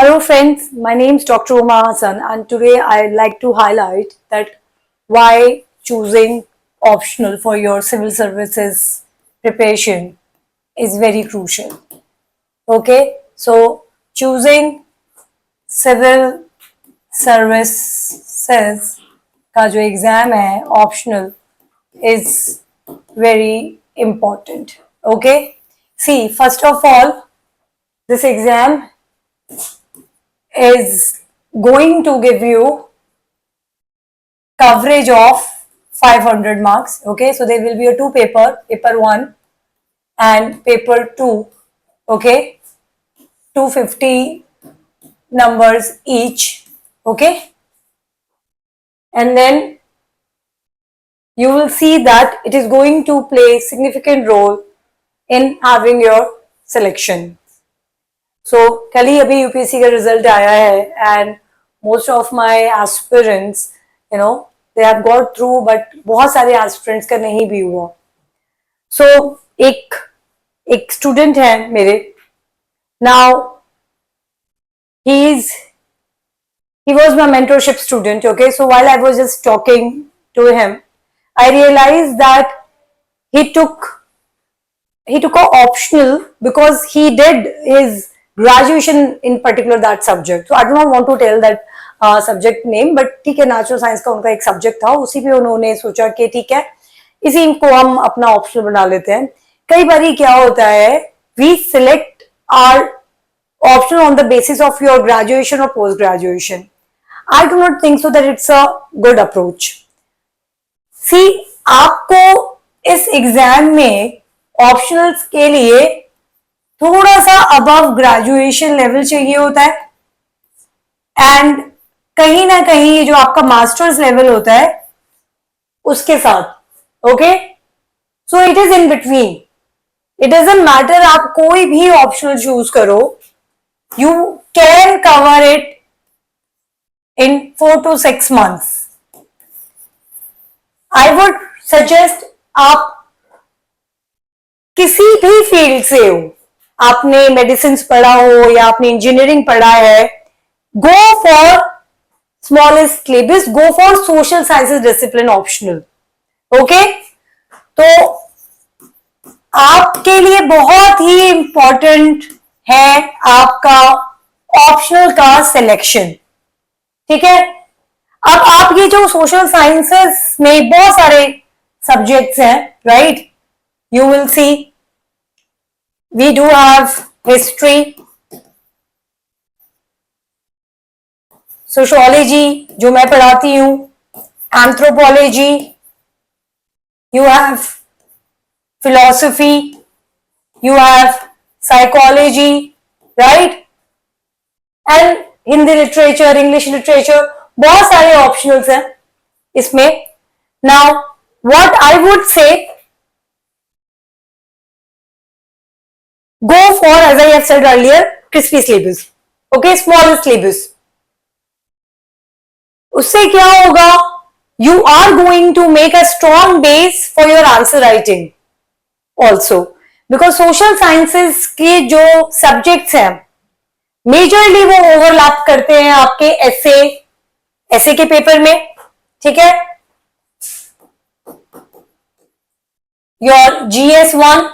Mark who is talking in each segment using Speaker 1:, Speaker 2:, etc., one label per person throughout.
Speaker 1: Hello friends, my name is Dr. Uma Hassan and today I'd like to highlight that why choosing optional for your civil services preparation is very crucial. Okay, so choosing civil services का जो exam है optional is very important. Okay, see, first of all, this exam is going to give you coverage of 500 marks. Okay, so there will be a two paper 1 and paper 2. Okay, 250 numbers each. Okay, and then you will see that it is going to play significant role in having your selection. So कल ही अभी UPSC का result आया है and most of my aspirants, you know, they have got through, but बहुत सारे aspirants का नहीं भी हुआ. So एक student है मेरे, now he was my mentorship student. Okay, so while I was just talking to him, I realized that he took a optional because he did his graduation in particular that subject. So I do not want to tell that subject name, but ठीक है, natural science का उनका एक subject था, उसी पे उन्होंने सोचा कि ठीक है इसी को हम अपना optional बना लेते हैं. कई बारी क्या होता है, we select our optional on the basis of your graduation or post graduation. I do not think so that it's a good approach. See, आपको इस एग्जाम में ऑप्शनल्स के लिए थोड़ा सा अबव ग्रेजुएशन लेवल चाहिए होता है एंड कहीं ना कहीं जो आपका मास्टर्स लेवल होता है उसके साथ. Okay, so it is in between. It doesn't matter आप कोई भी ऑप्शनल चूज करो, you can cover it in 4 to 6 months. I would suggest आप किसी भी फील्ड से हो, आपने मेडिसिन पढ़ा हो या आपने इंजीनियरिंग पढ़ा है, go for smallest syllabus, go for social sciences discipline optional. Okay, तो आपके लिए बहुत ही इंपॉर्टेंट है आपका ऑप्शनल का सिलेक्शन. ठीक है, अब आप ये जो सोशल साइंसेस में बहुत सारे सब्जेक्ट्स हैं, right, you will see we do have history, sociology जो मैं पढ़ाती हूँ, anthropology, you have philosophy, you have psychology, right, and Hindi literature, English literature, बहुत सारे ऑप्शनल्स हैं इसमें. Now what I would say, go for, as I have said earlier, crispy syllabus. Okay, small syllabus. उससे क्या होगा, you are going to make a strong base for your answer writing also, because social sciences के जो subjects हैं majorly वो overlap करते हैं आपके ऐसे के पेपर में. ठीक है, your GS1,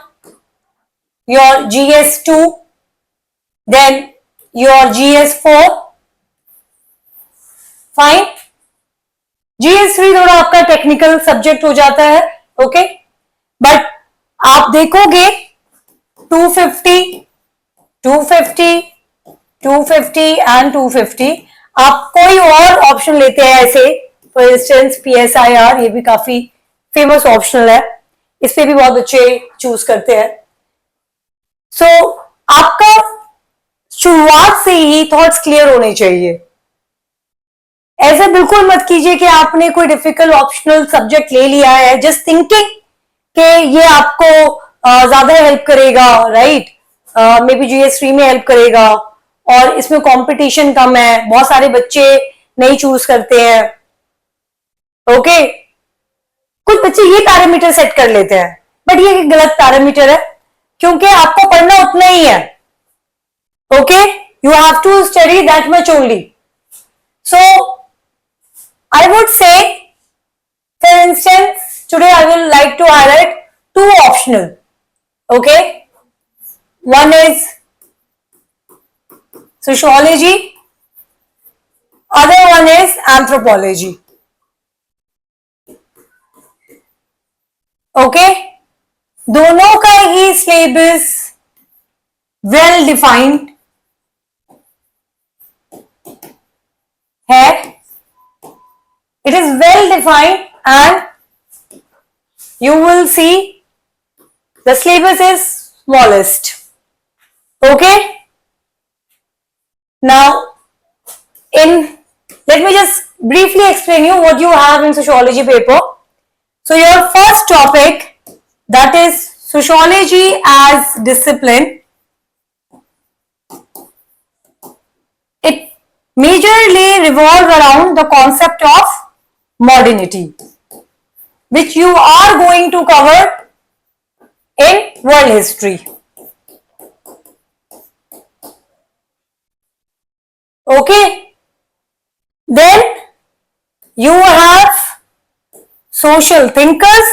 Speaker 1: your GS2, then your GS4, fine. GS3 थोड़ा आपका टेक्निकल सब्जेक्ट हो जाता है. ओके, बट आप देखोगे 250, 250, 250 एंड 250, आप कोई और ऑप्शन लेते हैं ऐसे, फॉर इंस्टेंस PSIR, ये भी काफी फेमस ऑप्शनल है, इस पे भी बहुत बच्चे चूज करते हैं. सो आपका शुरुआत से ही थॉट्स क्लियर होने चाहिए. ऐसा बिल्कुल मत कीजिए कि आपने कोई डिफिकल्ट ऑप्शनल सब्जेक्ट ले लिया है जस्ट थिंकिंग कि ये आपको ज्यादा हेल्प करेगा, राइट, मे बी GS3 में हेल्प करेगा और इसमें कंपटीशन कम है, बहुत सारे बच्चे नहीं चूज करते हैं. ओके, कुछ बच्चे ये पैरामीटर सेट कर लेते हैं, बट ये गलत पैरामीटर है क्योंकि आपको पढ़ना उतना ही है. Okay, You have to study that much only. So I would say, for instance, today I will like to highlight two optional. Okay, one is sociology, other one is anthropology. Okay, दोनों का ही syllabus well defined है. It is well defined and you will see the syllabus is smallest. Okay, now let me just briefly explain you what you have in sociology paper. So your first topic, that is sociology as discipline. It majorly revolves around the concept of modernity, which you are going to cover in world history. Okay, then you have social thinkers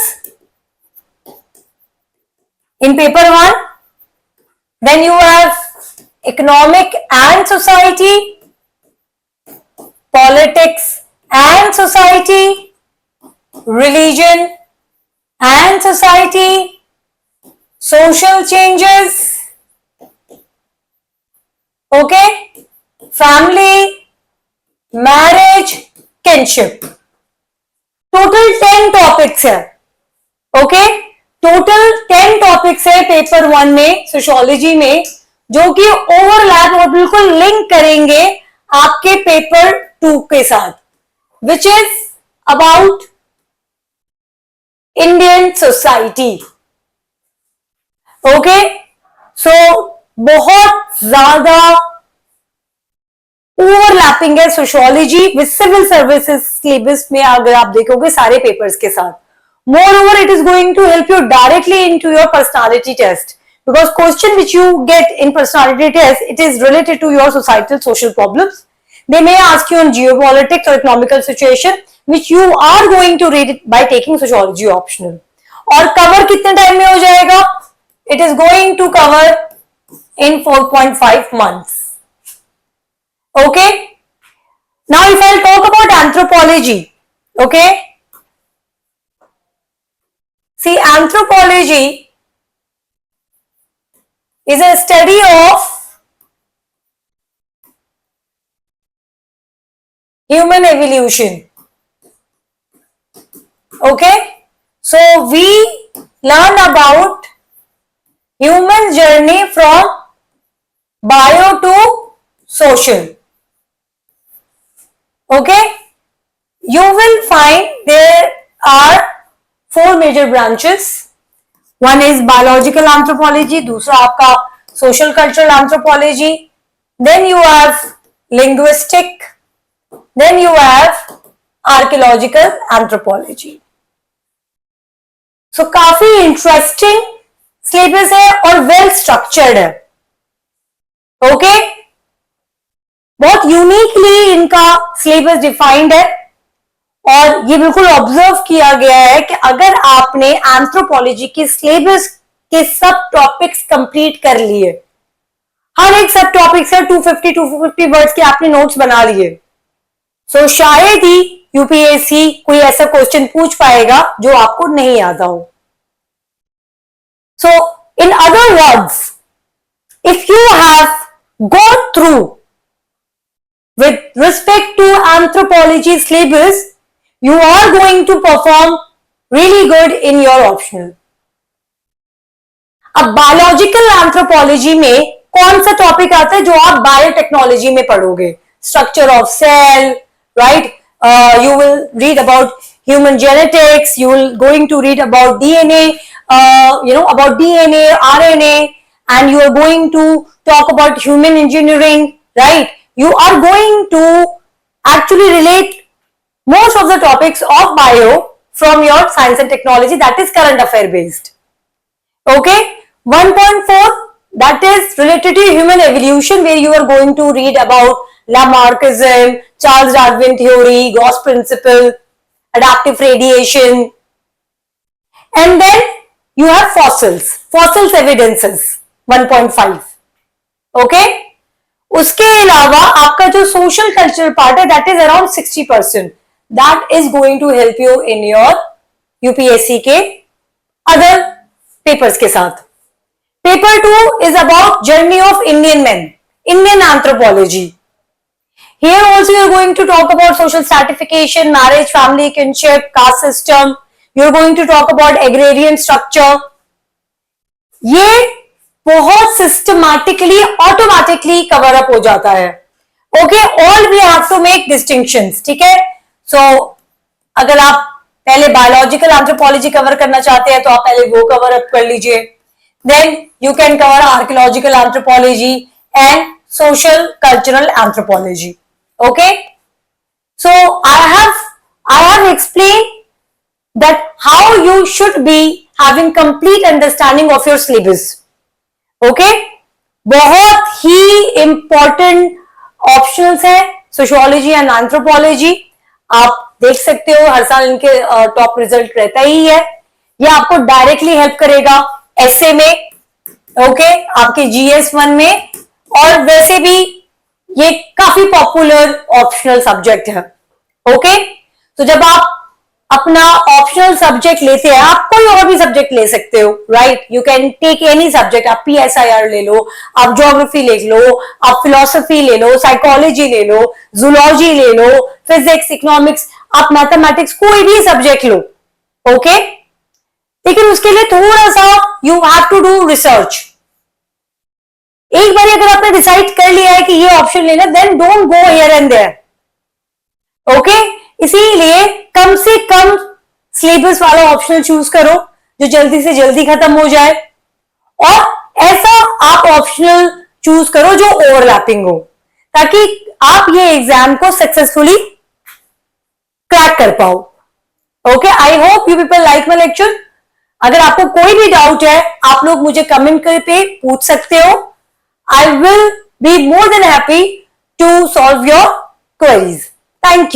Speaker 1: in paper 1. Then you have economic and society, politics and society, religion and society, social changes, okay, family, marriage, kinship. Total 10 topics है. Okay, total 10 topics है paper 1 में sociology में, जो कि overlap और बिल्कुल link करेंगे आपके पेपर 2 के साथ, which is about Indian society. Okay, so बहुत ज्यादा ओवरलैपिंग है sociology with civil services syllabus में अगर आप देखोगे सारे पेपर्स के साथ. Moreover, it is going to help you directly into your personality test, because question which you get in personality test, it is related to your societal social problems. They may ask you on geopolitics or economical situation, which you are going to read it by taking sociology optional. और cover कितने time में हो जाएगा? It is going to cover in 4.5 months. Okay, now if I'll talk about anthropology, okay, see, anthropology is a study of human evolution. Okay, so we learn about human journey from bio to social. Okay, you will find there are 4 major branches. One is biological anthropology, दूसरा आपका social cultural anthropology, then you have linguistic, then you have archaeological anthropology. So काफी interesting syllabus है और well structured है. Okay, बहुत uniquely इनका syllabus defined है और ये बिल्कुल ऑब्जर्व किया गया है कि अगर आपने एंथ्रोपोलॉजी के सिलेबस के सब टॉपिक्स कंप्लीट कर लिए, हर एक सब टॉपिक से 250 वर्ड्स के आपने नोट्स बना लिए, सो शायद ही यूपीएससी कोई ऐसा क्वेश्चन पूछ पाएगा जो आपको नहीं आता हो. So in other words, if you have gone through with respect to anthropology syllabus, you are going to perform really good in your optional. अब बायोलॉजिकल एंथ्रोपोलॉजी में कौन सा टॉपिक आता है जो आप बायोटेक्नोलॉजी में पढ़ोगे? Structure of cell, right? You will read about human genetics, you will going to read about DNA, about DNA, RNA, and you are going to talk about human engineering, right? You are going to actually relate most of the topics of bio from your science and technology, that is current affair based. Okay, 1.4, that is related to human evolution, where you are going to read about Lamarckism, Charles Darwin theory, Gauss principle, adaptive radiation, and then you have fossils evidences 1.5. Okay, उसके अलावा आपका जो social cultural part है that is around 60%. That is going to help you in your UPSC के other papers के साथ. Paper 2 is about journey of Indian men, Indian anthropology. Here also you are going to talk about social stratification, marriage, family, kinship, caste system. You are going to talk about agrarian structure. ये बहुत systematically automatically cover up हो जाता है. Okay, all we have to make distinctions. ठीक है, सो अगर आप पहले बायोलॉजिकल एंथ्रोपोलॉजी कवर करना चाहते हैं तो आप पहले वो कवर अप कर लीजिए. Then you can cover archaeological anthropology and social cultural anthropology. Okay, so I have explain that how you should be having complete understanding of your syllabus. Okay, बहुत ही important optionals है sociology and anthropology. आप देख सकते हो हर साल इनके top result रहता ही है. ये आपको डायरेक्टली हेल्प करेगा एसए में, ओके, आपके GS1 में, और वैसे भी ये काफी पॉपुलर ऑप्शनल सब्जेक्ट है. ओके, तो जब आप अपना ऑप्शनल सब्जेक्ट लेते हैं, आप कोई और भी सब्जेक्ट ले सकते हो, right, you can take any subject. आप PSIR ले लो, आप ज्योग्राफी ले लो, आप फिलोसफी ले लो, साइकोलॉजी ले लो, जूलॉजी ले लो, फिजिक्स, इकोनॉमिक्स, आप मैथमेटिक्स, कोई भी सब्जेक्ट लो. ओके, लेकिन उसके लिए थोड़ा सा you have to do research. एक बार अगर आपने डिसाइड कर लिया है कि ये ऑप्शन लेना, then don't go here and there. Okay, इसीलिए कम से कम सिलेबस वाला ऑप्शनल चूज करो जो जल्दी से जल्दी खत्म हो जाए, और ऐसा आप ऑप्शनल चूज करो जो ओवरलैपिंग हो, ताकि आप ये एग्जाम को सक्सेसफुली क्रैक कर पाओ. Okay, I hope you people like my lecture. अगर आपको कोई भी डाउट है आप लोग मुझे कमेंट पे पूछ सकते हो. I will be more than happy to solve your queries. Thank you.